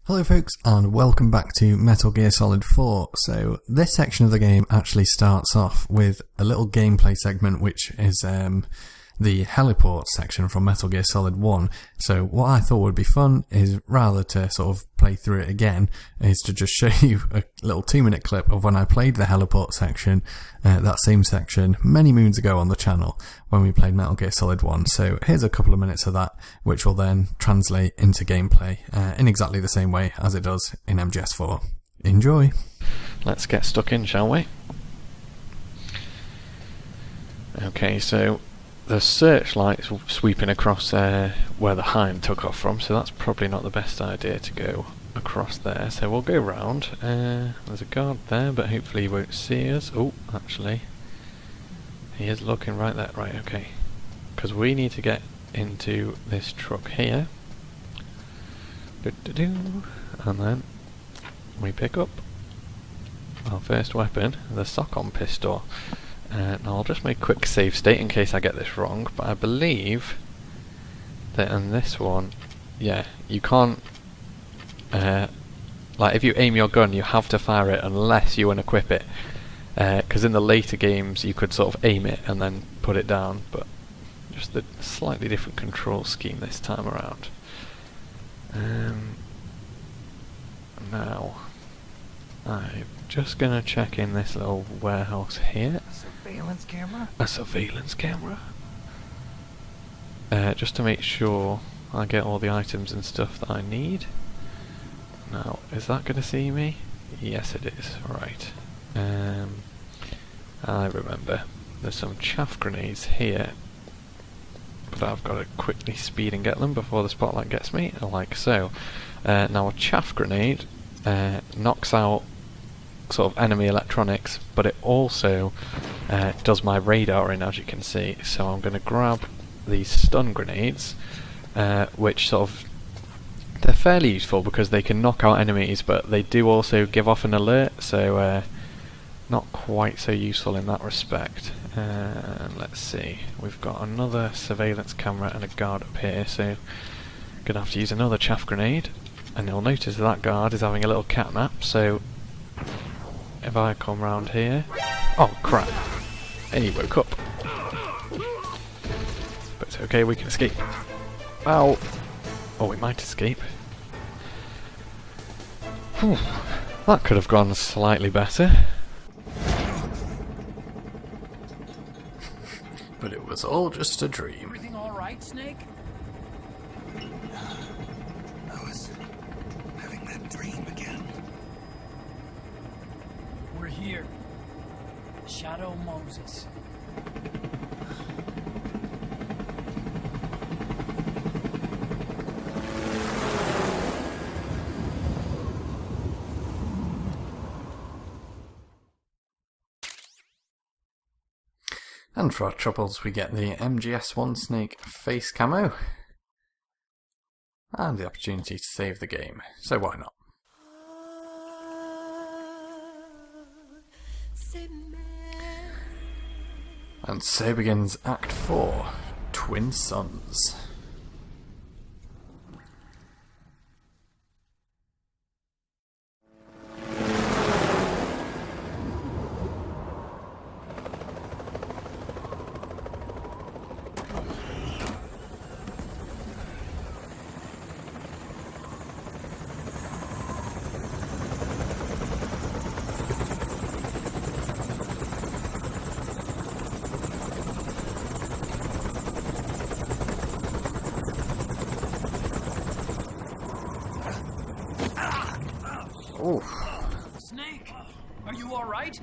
Hello folks and welcome back to Metal Gear Solid 4. So this section of the game actually starts off with a little gameplay segment which is the heliport section from Metal Gear Solid 1. So what I thought would be fun is, rather to sort of play through it again, is to just show you a little 2-minute clip of when I played the heliport section, that same section, many moons ago on the channel when we played Metal Gear Solid 1. So here's a couple of minutes of that, which will then translate into gameplay in exactly the same way as it does in MGS4. Enjoy! Let's get stuck in, shall we? Okay, so the searchlight's sweeping across where the hind took off from, so that's probably not the best idea to go across there. So we'll go round. There's a guard there, but hopefully he won't see us. Oh, actually, he is looking right there. Right, okay. Because we need to get into this truck here. And then we pick up our first weapon, the Socom pistol. Now I'll just make a quick save state in case I get this wrong, but I believe that in this one, yeah, you can't, like if you aim your gun you have to fire it unless you unequip it, because in the later games you could sort of aim it and then put it down, but just a slightly different control scheme this time around. Now, I'm just going to check in this little warehouse here. Surveillance camera? A surveillance camera? Just to make sure I get all the items and stuff that I need. Now, is that going to see me? Yes it is, right. I remember there's some chaff grenades here, but I've got to quickly speed and get them before the spotlight gets me, like so. Now a chaff grenade knocks out sort of enemy electronics, but it also does my radaring, as you can see. So I'm going to grab these stun grenades, which sort of, they're fairly useful because they can knock out enemies, but they do also give off an alert, so not quite so useful in that respect. Let's see, we've got another surveillance camera and a guard up here, so I'm going to have to use another chaff grenade, and you'll notice that guard is having a little catnap, so if I come round here... Oh crap! He woke up. But it's okay, we can escape. Ow! Oh, we might escape. Whew. That could have gone slightly better. But it was all just a dream. Everything alright, Snake? I was having that dream again. We're here. Shadow Moses. And for our troubles we get the MGS1 Snake face camo. And the opportunity to save the game, so why not? And so begins Act 4, Twin Sons. Snake, are you alright?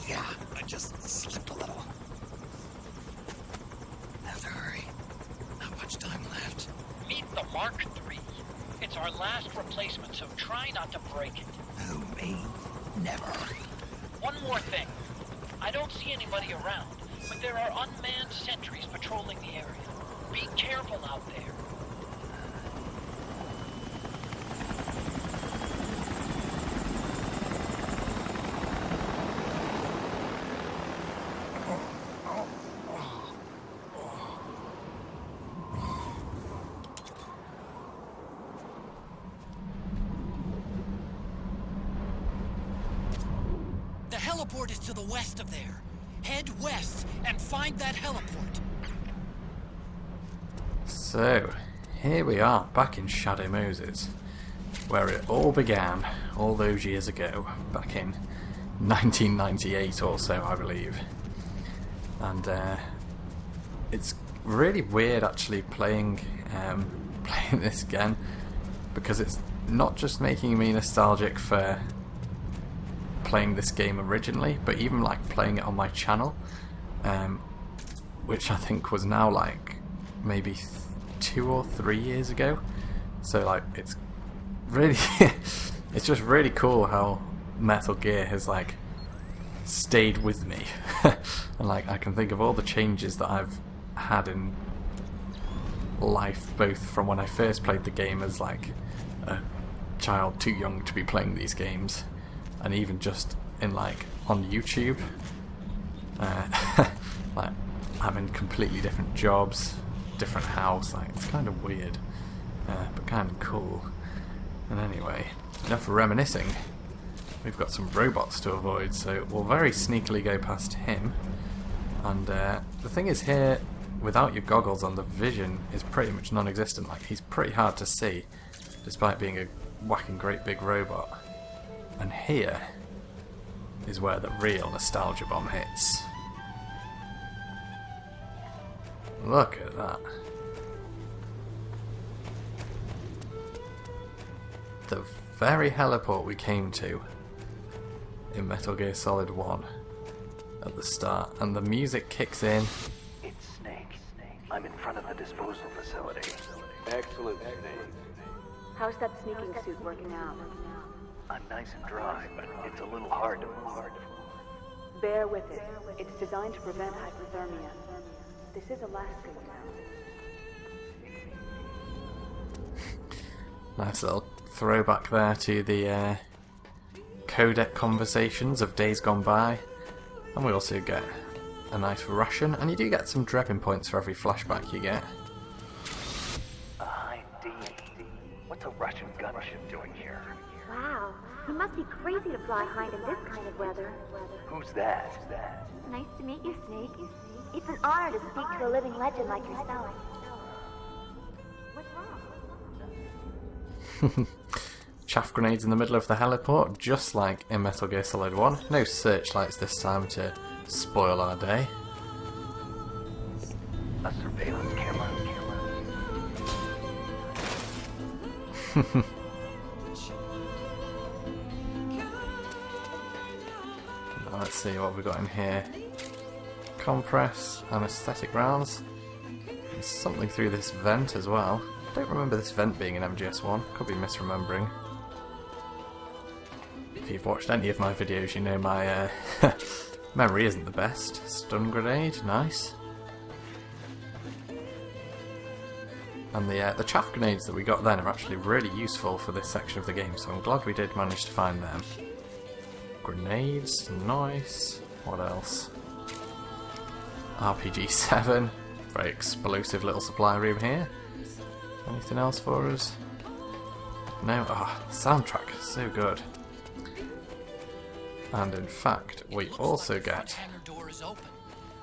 Yeah, I just slipped a little. Have to hurry. Not much time left. Meet the Mark III. It's our last replacement, so try not to break it. Who, me? Never. One more thing. I don't see anybody around, but there are unmanned sentries patrolling the area. Be careful out there. heliport is to the west of there. Head west and find that heliport. So, here we are, back in Shadow Moses, where it all began, all those years ago, back in 1998 or so, I believe. And it's really weird actually playing this again, because it's not just making me nostalgic for playing this game originally, but even like playing it on my channel, which I think was now like maybe 2 or 3 years ago. So like it's really it's just really cool how Metal Gear has like stayed with me. And like I can think of all the changes that I've had in life, both from when I first played the game as like a child too young to be playing these games, and even just in like on YouTube, like I'm in completely different jobs, different house. Like it's kind of weird, but kind of cool. And anyway, enough reminiscing. We've got some robots to avoid, so we'll very sneakily go past him. And the thing is here, without your goggles on, the vision is pretty much non-existent. Like he's pretty hard to see, despite being a whacking great big robot. And here is where the real nostalgia bomb hits. Look at that. The very heliport we came to in Metal Gear Solid 1 at the start, and the music kicks in. It's Snake. I'm in front of the disposal facility. Excellent, Snake. How's that sneaking suit working out? I'm nice and dry, but it's a little hard to move. Bear with it. It's designed to prevent hypothermia. This is Alaska, Nice little throwback there to the codec conversations of days gone by. And we also get a nice ration, and you do get some drepping points for every flashback you get. A high D. What's a Russian gunship doing here? Wow, he must be crazy to fly Hind in this kind of weather. Who's that? Nice to meet you, Snake. It's an honor to speak to a living legend like yourself. What's wrong? Chaff grenades in the middle of the heliport, just like in Metal Gear Solid 1. No searchlights this time to spoil our day. A surveillance camera. Now let's see what we've got in here. Compress, anesthetic rounds. There's something through this vent as well. I don't remember this vent being in MGS1. Could be misremembering. If you've watched any of my videos, you know my memory isn't the best. Stun grenade, nice. And the chaff grenades that we got then are actually really useful for this section of the game, so I'm glad we did manage to find them. Grenades, nice. What else? RPG-7. Very explosive little supply room here. Anything else for us? No? Ah, soundtrack, so good. And in fact, we also get... The hangar door is open.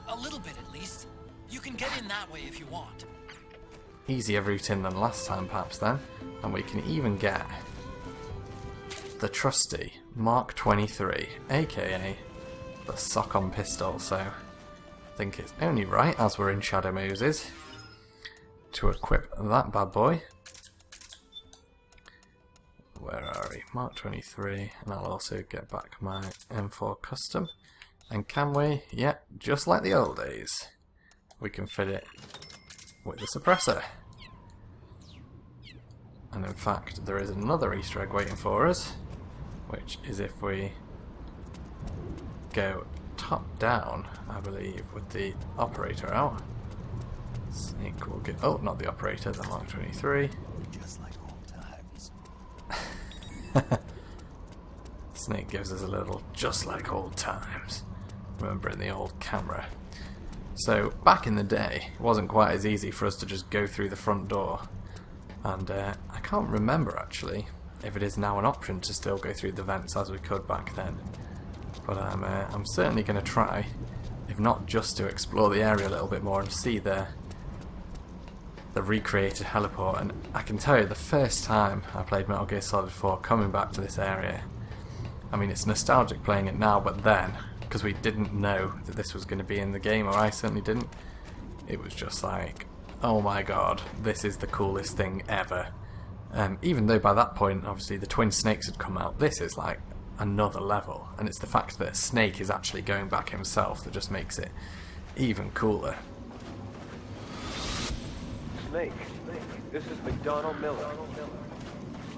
A little bit at least. You can get in that way if you want. easier route in than last time perhaps then, and we can even get the trusty Mark 23, aka the sock-on pistol, so I think it's only right, as we're in Shadow Moses, to equip that bad boy. Where are we? Mark 23, and I'll also get back my M4 Custom. And can we? Yeah, just like the old days, we can fit it with the suppressor. And in fact, there is another Easter egg waiting for us, which is if we go top down, I believe, with the operator out. Snake will get... oh, not the operator, the Mark 23. Just like old times. Snake gives us a little just like old times, remembering the old camera. So back in the day, it wasn't quite as easy for us to just go through the front door, and I can't remember actually if it is now an option to still go through the vents as we could back then. but I'm certainly going to try, if not just to explore the area a little bit more and see the recreated heliport. And I can tell you, the first time I played Metal Gear Solid 4, coming back to this area, I mean, it's nostalgic playing it now, but then, because we didn't know that this was going to be in the game, or I certainly didn't, it was just like, oh my god, this is the coolest thing ever. Even though by that point, obviously, the twin snakes had come out, this is like another level, and it's the fact that Snake is actually going back himself that just makes it even cooler. Snake, this is McDonald Miller.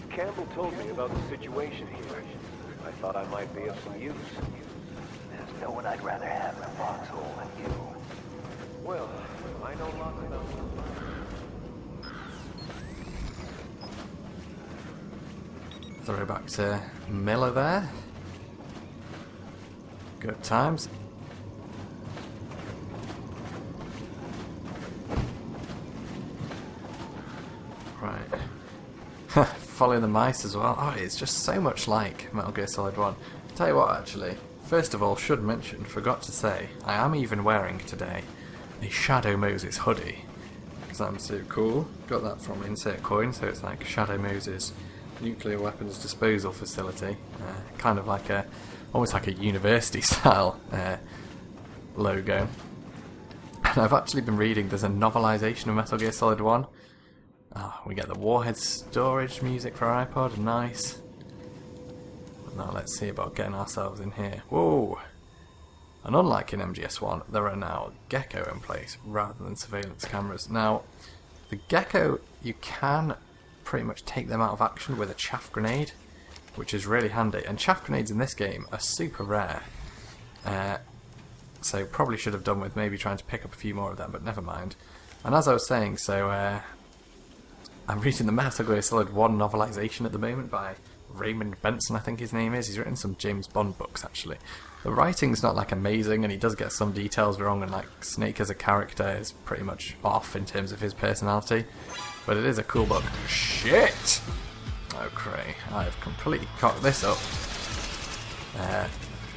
Campbell told me about the situation here. I thought I might be of some use. There's no one I'd rather have in a foxhole than you. Well, I know lots about you. Throwback to Miller there. Good times. Right. Follow the mice as well. Oh, it's just so much like Metal Gear Solid 1. Tell you what, actually. First of all, should mention, forgot to say, I am even wearing today a Shadow Moses hoodie. Because I'm so cool. Got that from Insert Coin, so it's like Shadow Moses nuclear weapons disposal facility. Kind of like a, almost like a university style logo. And I've actually been reading, there's a novelization of Metal Gear Solid 1. We get the Warhead storage music for our iPod, nice. But now let's see about getting ourselves in here. Whoa! And unlike in MGS1, there are now Gecko in place rather than surveillance cameras. Now, the Gecko, you can pretty much take them out of action with a chaff grenade, which is really handy. And chaff grenades in this game are super rare. So probably should have done with maybe trying to pick up a few more of them, but never mind. And as I was saying, so I'm reading the Metal Gear Solid 1 novelization at the moment by Raymond Benson, I think his name is. He's written some James Bond books, actually. The writing's not like amazing, and he does get some details wrong, and like Snake as a character is pretty much off in terms of his personality. But it is a cool book. Shit! Okay, I've completely cocked this up.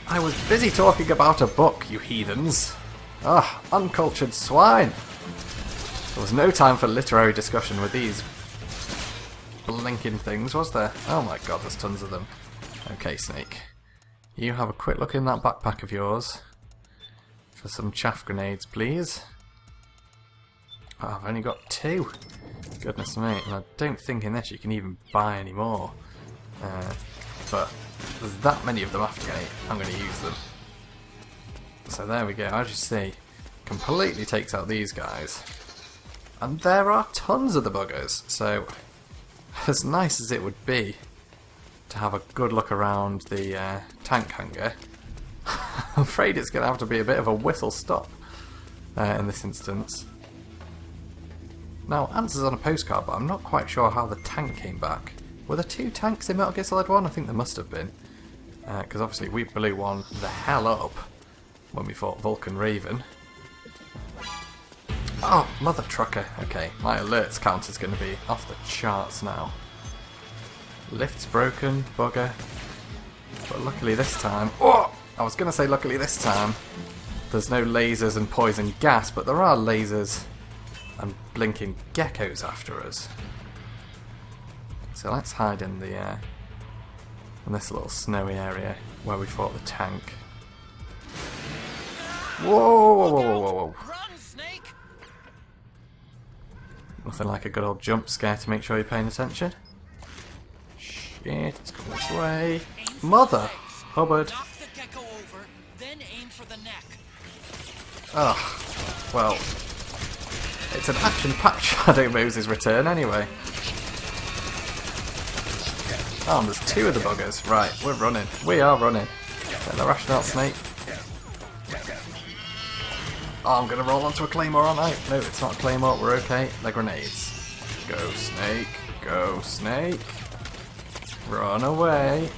I was busy talking about a book, you heathens. Ah, uncultured swine. There was no time for literary discussion with these blinking things, was there? Oh my god, there's tons of them. Okay, Snake. You have a quick look in that backpack of yours for some chaff grenades, please. Oh, I've only got 2. Goodness me, and I don't think in this you can even buy any more. But there's that many of them after me, I'm going to use them. So there we go, as you see, completely takes out these guys. And there are tons of the buggers, so as nice as it would be to have a good look around the tank hangar, I'm afraid it's going to have to be a bit of a whistle stop in this instance. Now, answers on a postcard, but I'm not quite sure how the tank came back. Were there 2 tanks in Metal Gear Solid 1? I think there must have been. Because obviously we blew one the hell up when we fought Vulcan Raven. Oh, mother trucker. Okay, my alerts count is going to be off the charts now. Lift's broken, bugger. But luckily this time... Oh! I was going to say luckily this time there's no lasers and poison gas, but there are lasers and blinking geckos after us. So let's hide in the in this little snowy area where we fought the tank. Whoa, whoa, whoa, whoa, whoa, whoa. Run, Snake! Nothing like a good old jump scare to make sure you're paying attention. Shit, it's coming this way. Mother Hubbard. Knock the gecko over, then aim for the neck. Ugh. Well, it's an action-packed Shadow Moses return anyway. Oh, and there's 2 of the buggers. Right, we're running. We are running. Get the rationale, Snake. Oh, I'm going to roll onto a claymore, aren't I? No, it's not a claymore. We're okay. They're grenades. Go, Snake. Go, Snake. Run away.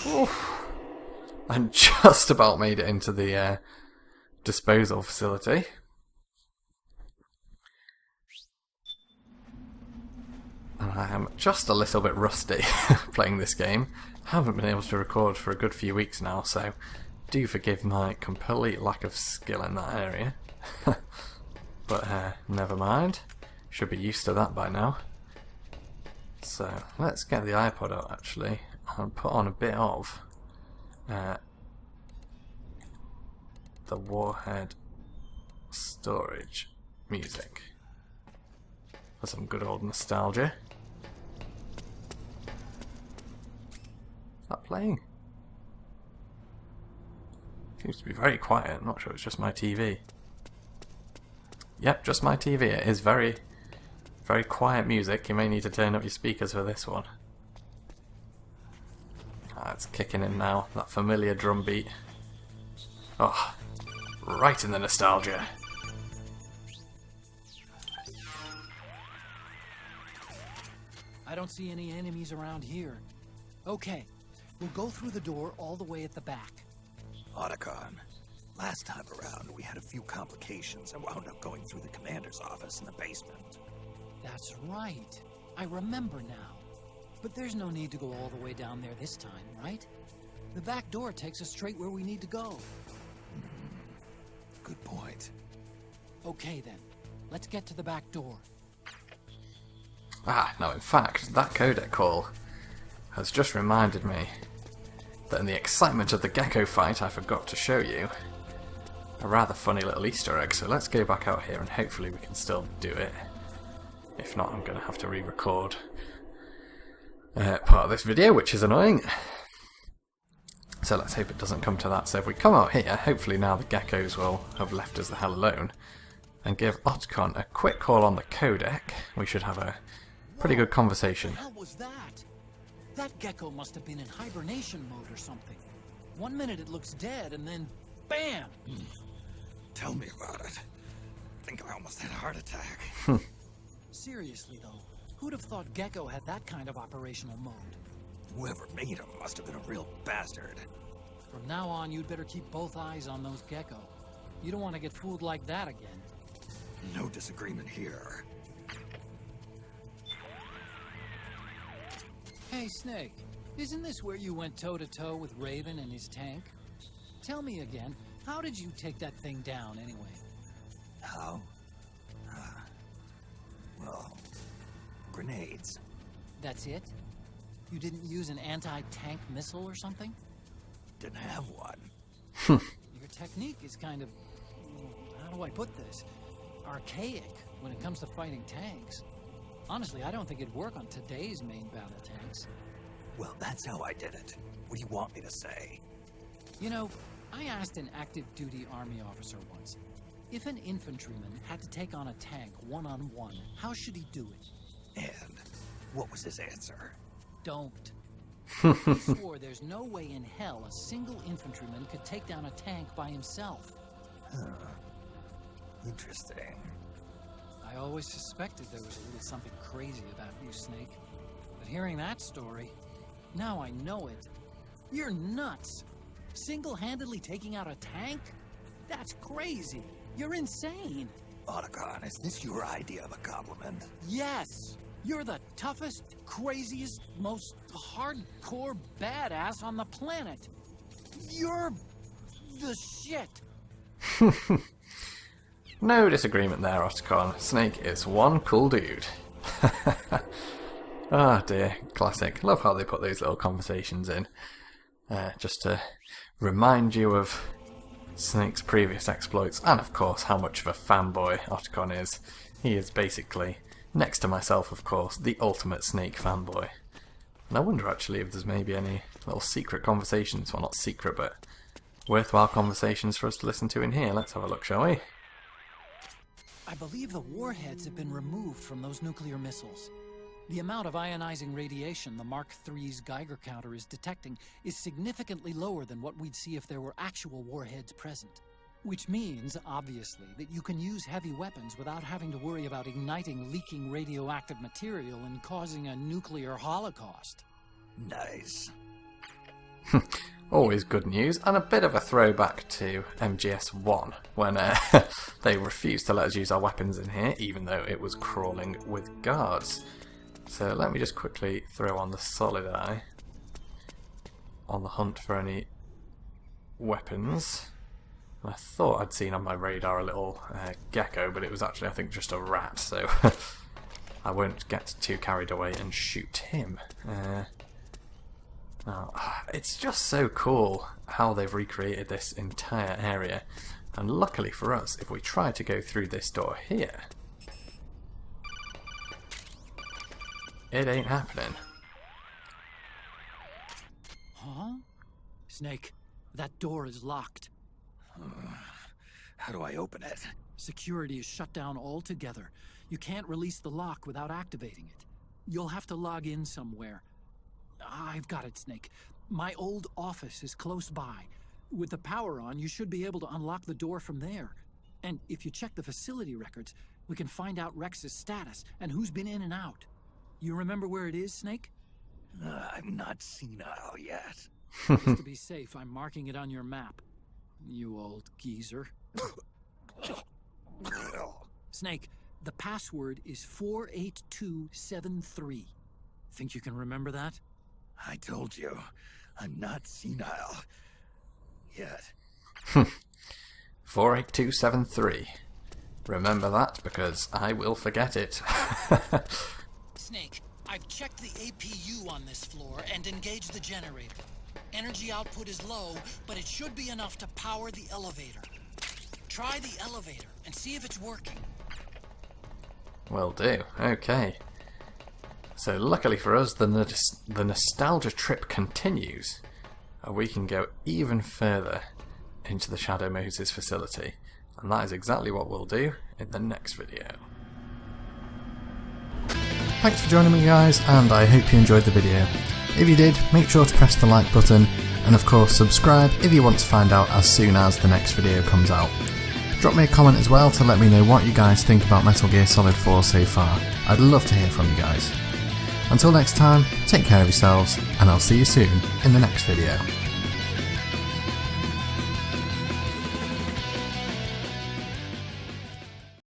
Oof. I just about made it into the disposal facility. And I am just a little bit rusty playing this game. Haven't been able to record for a good few weeks now, so do forgive my complete lack of skill in that area. But never mind. Should be used to that by now. So let's get the iPod out actually and put on a bit of the Warhead storage music for some good old nostalgia. Is that playing? Seems to be very quiet. I'm not sure it's just my TV. Yep, just my TV. It is very, very quiet music. You may need to turn up your speakers for this one. Ah, it's kicking in now. That familiar drum beat. Oh, right in the nostalgia. I don't see any enemies around here. Okay, we'll go through the door all the way at the back. Otacon, last time around we had a few complications and wound up going through the commander's office in the basement. That's right. I remember now. But there's no need to go all the way down there this time, right? The back door takes us straight where we need to go. Good point. Okay then, let's get to the back door. Ah, now in fact, that codec call has just reminded me that in the excitement of the gecko fight I forgot to show you a rather funny little Easter egg, so let's go back out here and hopefully we can still do it. If not, I'm going to have to re-record part of this video, which is annoying. So let's hope it doesn't come to that. So if we come out here, hopefully now the geckos will have left us the hell alone, and give Otacon a quick call on the codec, we should have a pretty good conversation. What the hell was that? That gecko must have been in hibernation mode or something. 1 minute it looks dead, and then BAM! Tell me about it. I think I almost had a heart attack. Seriously though, who'd have thought Gecko had that kind of operational mode? Whoever made him must have been a real bastard. From now on, you'd better keep both eyes on those Gecko. You don't want to get fooled like that again. No disagreement here. Hey Snake, isn't this where you went toe-to-toe with Raven and his tank? Tell me again, how did you take that thing down anyway? How? Well, grenades. That's it? You didn't use an anti-tank missile or something? Didn't have one. Your technique is kind of... how do I put this? Archaic when it comes to fighting tanks. Honestly, I don't think it'd work on today's main battle tanks. Well, that's how I did it. What do you want me to say? You know, I asked an active duty army officer once, if an infantryman had to take on a tank one-on-one, how should he do it? And what was his answer? Don't. He swore there's no way in hell a single infantryman could take down a tank by himself. Huh. Interesting. I always suspected there was a little something crazy about you, Snake. But hearing that story, now I know it. You're nuts. Single-handedly taking out a tank? That's crazy. You're insane. Otacon, is this your idea of a compliment? Yes. You're the toughest, craziest, most hardcore badass on the planet. You're the shit. No disagreement there, Otacon. Snake is one cool dude. Ah dear, classic. Love how they put those little conversations in. Just to remind you of Snake's previous exploits, and of course how much of a fanboy Otacon is. He is basically, next to myself of course, the ultimate Snake fanboy. And I wonder actually if there's maybe any little secret conversations, well not secret but worthwhile conversations for us to listen to in here. Let's have a look, shall we? I believe the warheads have been removed from those nuclear missiles. The amount of ionizing radiation the Mark III's Geiger counter is detecting is significantly lower than what we'd see if there were actual warheads present. Which means, obviously, that you can use heavy weapons without having to worry about igniting leaking radioactive material and causing a nuclear holocaust. Nice. Always good news, and a bit of a throwback to MGS1, when they refused to let us use our weapons in here, even though it was crawling with guards. So let me just quickly throw on the solid eye on the hunt for any weapons. I thought I'd seen on my radar a little gecko, but it was actually, I think, just a rat, so I won't get too carried away and shoot him. Now, it's just so cool how they've recreated this entire area, and luckily for us, if we try to go through this door here, it ain't happening. Huh? Snake, that door is locked. How do I open it? Security is shut down altogether. You can't release the lock without activating it. You'll have to log in somewhere. I've got it, Snake. My old office is close by. With the power on, you should be able to unlock the door from there. And if you check the facility records, we can find out Rex's status and who's been in and out. You remember where it is, Snake? I'm not senile yet. Just to be safe, I'm marking it on your map. You old geezer. Snake, the password is 48273. Think you can remember that? I told you, I'm not senile yet. 48273. Remember that, because I will forget it. Snake, I've checked the APU on this floor and engaged the generator. Energy output is low, but it should be enough to power the elevator. Try the elevator and see if it's working. Will do. Okay. So luckily for us, the nostalgia trip continues. We can go even further into the Shadow Moses facility. And that is exactly what we'll do in the next video. Thanks for joining me, guys, and I hope you enjoyed the video. If you did, make sure to press the like button, and of course subscribe if you want to find out as soon as the next video comes out. Drop me a comment as well to let me know what you guys think about Metal Gear Solid 4 so far. I'd love to hear from you guys. Until next time, take care of yourselves, and I'll see you soon in the next video.